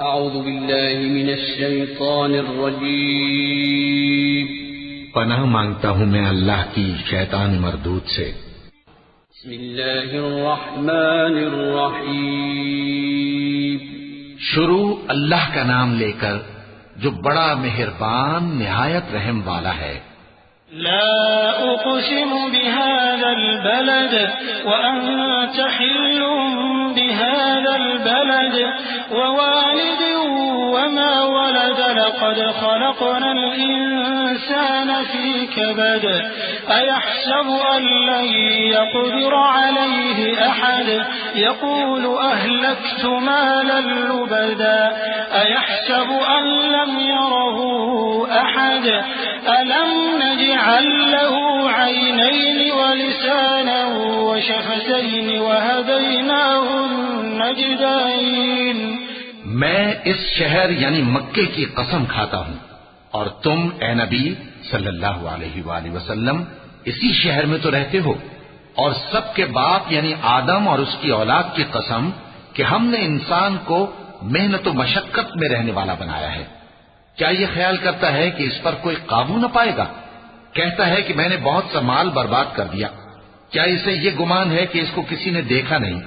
اعوذ باللہ من الشیطان الرجیم پناہ مانگتا ہوں میں اللہ کی شیطان مردود سے۔ بسم اللہ الرحمن الرحیم شروع اللہ کا نام لے کر جو بڑا مہربان نہایت رحم والا ہے۔ لا اقسم بهذا البلد وانت حل بهذا البلد ووالد وما ولد لقد خلقنا الانسان في كبد ايحسب ان لن يقدر عليه احد يقول اهلكت مالا لبدا ايحسب ان لم يره احد الم نجعل له عينين ولسانا وشفتين وهديناه النجدين۔ میں اس شہر یعنی مکے کی قسم کھاتا ہوں اور تم اے نبی صلی اللہ علیہ وآلہ وسلم اسی شہر میں تو رہتے ہو، اور سب کے باپ یعنی آدم اور اس کی اولاد کی قسم کہ ہم نے انسان کو محنت و مشقت میں رہنے والا بنایا ہے۔ کیا یہ خیال کرتا ہے کہ اس پر کوئی قابو نہ پائے گا؟ کہتا ہے کہ میں نے بہت سا مال برباد کر دیا۔ کیا اسے یہ گمان ہے کہ اس کو کسی نے دیکھا نہیں؟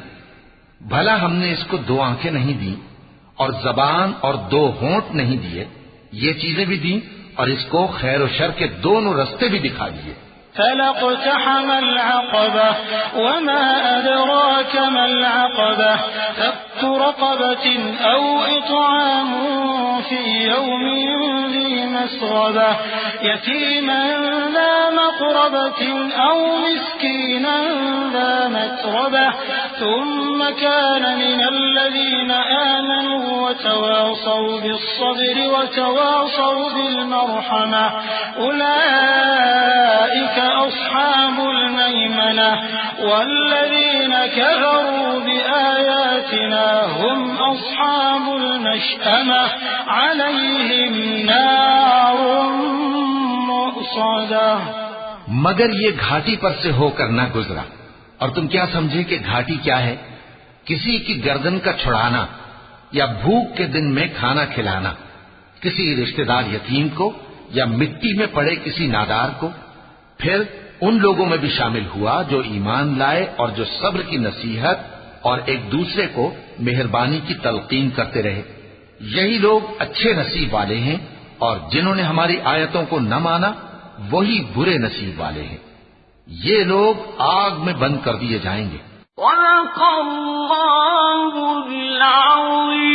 بھلا ہم نے اس کو 2 آنکھیں نہیں دی اور زبان اور 2 ہونٹ نہیں دیے؟ یہ چیزیں بھی دیں اور اس کو خیر و شر کے دونوں رستے بھی دکھا دیے۔ فلاقتحم العقبة وما أدراك ما العقبة فك رقبة أو إطعام في يوم ذي مسغبة يتيما ذا مقربة أو مسكينا ذا متربة ثم كان من الذين آمنوا وتواصوا بالصبر وتواصوا بالمرحمة أولئك أصحاب الميمنة والذين كفروا بآياتنا هم أصحاب المشأمة عليهم نار مؤصدة۔ مگر یہ گھاٹی پر سے ہو کر نہ گزرا، اور تم کیا سمجھے کہ گھاٹی کیا ہے؟ کسی کی گردن کا چھڑانا یا بھوک کے دن میں کھانا کھلانا، کسی رشتہ دار یتیم کو یا مٹی میں پڑے کسی نادار کو۔ پھر ان لوگوں میں بھی شامل ہوا جو ایمان لائے اور جو صبر کی نصیحت اور ایک دوسرے کو مہربانی کی تلقین کرتے رہے۔ یہی لوگ اچھے نصیب والے ہیں، اور جنہوں نے ہماری آیتوں کو نہ مانا وہی برے نصیب والے ہیں۔ یہ لوگ آگ میں بند کر دیے جائیں گے۔ صدق اللہ العظیم۔